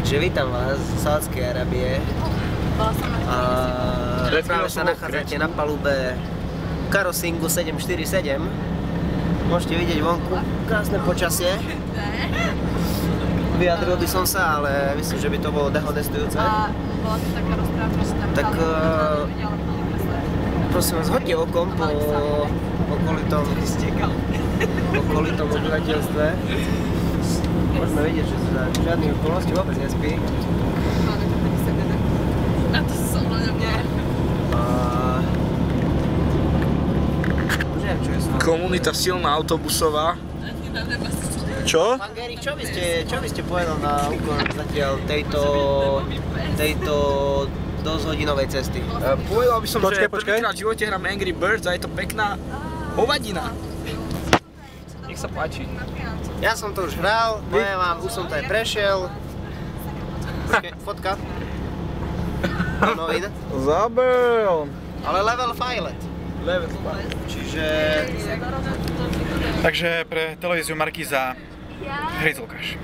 Takže vítam vás z Saúdskej Arábie. Práve sa nachádzate na palube Karosingu 747. Môžete vidieť vonku krásne počasie. Vyjadril by som sa, ale myslím, že by to bolo dehonestujúce. Tak prosím vás, hoďte okom po okolitom obyvateľstve. Môžeme vidieť, že sa žiadnych okolností vôbec nespí. Komunita silná autobusová. Čo? Pán Gerik, čo by ste povedal na úkor zatiaľ tejto dosť hodinovej cesty? Povedal by som, že prvýkrát v živote hrám Angry Birds a je to pekná hovadina. Nech sa páči. Ja som to už hral, poviem vám, už som to aj prešiel. Počkej, fotka. Novin. Zabel. Ale level filet. Čiže... Takže pre televíziu Markíza Hryz Lukáš.